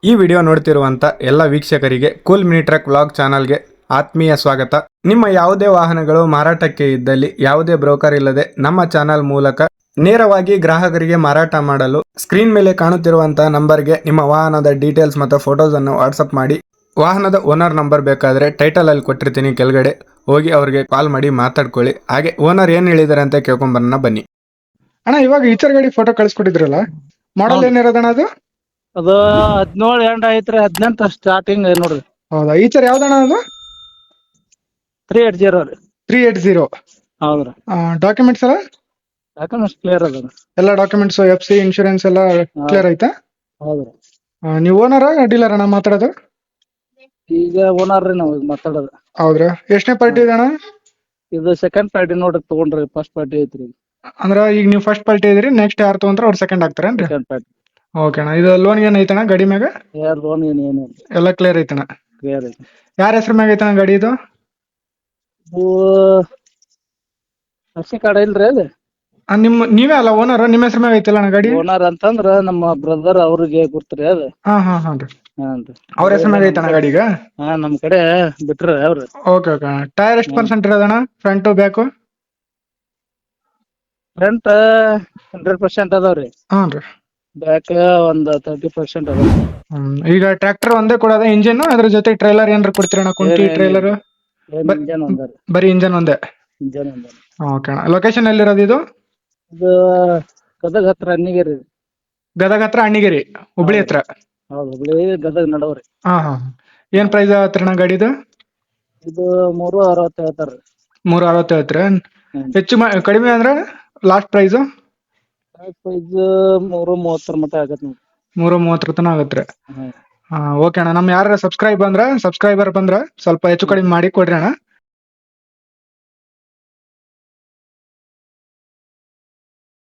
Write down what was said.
ಈ ವಿಡಿಯೋ ನೋಡ್ತಿರುವಂತ ಎಲ್ಲ ವೀಕ್ಷಕರಿಗೆ ಕೂಲ್ ಮಿನಿ ಟ್ರಕ್ ವ್ಲಾಗ್ ಚಾನಲ್ಗೆ ಆತ್ಮೀಯ ಸ್ವಾಗತ. ನಿಮ್ಮ ಯಾವುದೇ ವಾಹನಗಳು ಮಾರಾಟಕ್ಕೆ ಇದ್ದಲ್ಲಿ ಯಾವುದೇ ಬ್ರೋಕರ್ ಇಲ್ಲದೆ ನಮ್ಮ ಚಾನಲ್ ಮೂಲಕ ನೇರವಾಗಿ ಗ್ರಾಹಕರಿಗೆ ಮಾರಾಟ ಮಾಡಲು ಸ್ಕ್ರೀನ್ ಮೇಲೆ ಕಾಣುತ್ತಿರುವಂತಹ ನಂಬರ್ಗೆ ನಿಮ್ಮ ವಾಹನದ ಡೀಟೇಲ್ಸ್ ಮತ್ತು ಫೋಟೋಸ್ ಅನ್ನು ವಾಟ್ಸಪ್ ಮಾಡಿ. ವಾಹನದ ಓನರ್ ನಂಬರ್ ಬೇಕಾದ್ರೆ ಟೈಟಲ್ ಅಲ್ಲಿ ಕೊಟ್ಟಿರ್ತೀನಿ, ಕೆಳಗಡೆ ಹೋಗಿ ಅವ್ರಿಗೆ ಕಾಲ್ ಮಾಡಿ ಮಾತಾಡ್ಕೊಳ್ಳಿ. ಹಾಗೆ ಓನರ್ ಏನ್ ಹೇಳಿದಾರೆ ಅಂತ ಕೇಳ್ಕೊಂಬರೋಣ ಬನ್ನಿ. ಅಣ್ಣ, ಇವಾಗ ಈಚರ್ ಗಾಡಿ ಫೋಟೋ ಕಳ್ಸಿಕೊಟ್ಟಿದ್ರಲ್ಲ, ಮಾಡಲ್ ಏನಿರೋದಣ್ಣ ಅದು? ಅದು 17 ಎಂಡ್ ಐತ್ರಿ, 18 ಸ್ಟಾರ್ಟಿಂಗ್ ನೋಡ್ರಿ. ಹೌದಾ, ಈಚರ್ ಯಾವ್ದಣ್ಣ ಅದು? 380 ರೀ. 380. ಹೌದ್ರಿ. ಡಾಕ್ಯುಮೆಂಟ್ಸ್ ಎಲ್ಲ ಡಾಕ್ಯುಮೆಂಟ್ಸ್ ಕ್ಲಿಯರ್ ಅದ. ಎಲ್ಲ ಡಾಕ್ಯುಮೆಂಟ್ಸ್, FC, ಇನ್ಶೂರೆನ್ಸ್ ಎಲ್ಲ ಕ್ಲಿಯರ್ ಐತಾ? ಹೌದ್ರಿ. ನೀವು ಓನರ ಡೀಲರ್ ಅಣ್ಣ ಮಾತಾಡೋದು? ಈಗ ಓನರ್ ರೀ ನಾವು ಮಾತಾಡೋದು. ಹೌದ್ರಾ? ಎಷ್ಟನೇ ಪಾರ್ಟಿ ಇದೆ ಅಣ್ಣ? ಇದು ಸೆಕೆಂಡ್ ಪಾರ್ಟಿ ನೋಡ್ರಿ, ತಗೊಂಡ್ರಿ. ಫಸ್ಟ್ ಪಾರ್ಟಿ ಐತ್ರಿ. ಅಂದ್ರ ಈಗ ನೀವು ಫಸ್ಟ್ ಪಾರ್ಟಿ ಇದೀರಿ, ನೆಕ್ಸ್ಟ್ ಯಾರು ತಗೊಂಡ್ರ ಅವ್ರು ಸೆಕೆಂಡ್ ಆಗ್ತಾರೇನ್ರಿ? Second party. ಓಕೆ ಅಣ್ಣ. ಇದು ಲೋನ್ ಏನ್ ಐತಣ್ಣ ಗಾಡಿ ಮ್ಯಾಗ? ಯಾರು ಲೋನ್ ಏನು ಎಲ್ಲ ಕ್ಲಿಯರ್ ಐತಣ್ಣ? ಕ್ಲಿಯರ್ ಐತಿ. ಯಾರ ಹೆಸರು ಮ್ಯಾಗ ಐತಣ್ಣ ಗಾಡಿ ಇದು? ಇದು ಹಸಿ ಕಾರ್ಡ್ ಇಲ್ರಿ ಅದು. ನೀವೇ ಅಲ್ಲ ಓನರ್? ನಿಮ್ಮ ಹೆಸರು ಮ್ಯಾಗ ಐತಲ್ಲ ಅಣ್ಣ ಗಾಡಿ? ಓನರ್ ಅಂತಂದ್ರ ನಮ್ಮ ಬ್ರದರ್ ಅವ್ರಿಗೆ ಗುರ್ತ್ರಿ ಅದು. ಹಾನ್ರಿ. ಹಾನ್ರಿ. ಅವ್ರ ಹೆಸರು ಮ್ಯಾಗ ಐತಣ್ಣ ಗಾಡಿಗ? ನಮ್ ಕಡೆ ಬಿಟ್ರಿ ಅವ್ರು. ಓಕೆ. ಟೈರ್ ಎಷ್ಟು ಪರ್ಸೆಂಟ್ ಇರೋದಣ್ಣ, ಫ್ರಂಟ್ ಬ್ಯಾಕ್? ಫ್ರಂಟ್ 100% ಅದಾವ್ರಿ. ಹಾನ್ರಿ. ಬ್ಯಾಕ್ ಒಂದ್ 30% ಅದಾವ. ಈಗ ಟ್ರ್ಯಾಕ್ಟರ್ ಒಂದೇ ಕೊಡೋದ, ಇಂಜಿನ್ ಅದ್ರ ಜೊತೆ ಟ್ರೈಲರ್ ಏನಾರ ಕೊಡ್ತೀರಣ್ಣ? ಕುಂಟಿ ಟ್ರೈಲರ್? ಇಂಜನ್ ಒಂದಾರಿ. ಬರೀ ಇಂಜನ್ ಒಂದೇ? ಇಂಜನ್ ಒಂದಾರಿ. ಓಕೆ ಅಣ್ಣ. ಲೊಕೇಶನ್ ಎಲ್ಲಿರೋದು ಇದು? ಇದು ಗದಗ ಹತ್ರ ಅನ್ನಿಗೇರಿ. ಗದಗ ಹತ್ರ ಅಣ್ಣಿಗೇರಿ, ಹುಬ್ಳಿ ಹತ್ರ? ಹೌದು, ಹುಬ್ಳಿ ಗದಗ ನಡವ್ರಿ. ಹಾ. ಏನ್ ಪ್ರೈಸ್ ಆತ್ರಣ್ಣ ಗಾಡಿದು? ಇದು 360 ಹೇಳ್ತಾರ್ರಿ. 360 ಹೇಳ್ತೀರ? ಹೆಚ್ಚು ಕಡಿಮೆ ಅಂದ್ರೆ ಲಾಸ್ಟ್ ಪ್ರೈಸ್? ಪ್ರೈಸ್ 330 ಮಟ್ಟ ಆಗತ್ತೆ ನೋಡ್ರಿ. 330 ತನ ಆಗತ್ರಿ? ಓಕೆ ಅಣ್ಣ. ನಮ್ ಯಾರ ಸಬ್ಸ್ಕ್ರೈಬರ್ ಬಂದ್ರ ಸ್ವಲ್ಪ ಹೆಚ್ಚು ಕಡಿಮೆ ಮಾಡಿ ಕೊಡ್ರಿ ಅಣ್ಣ.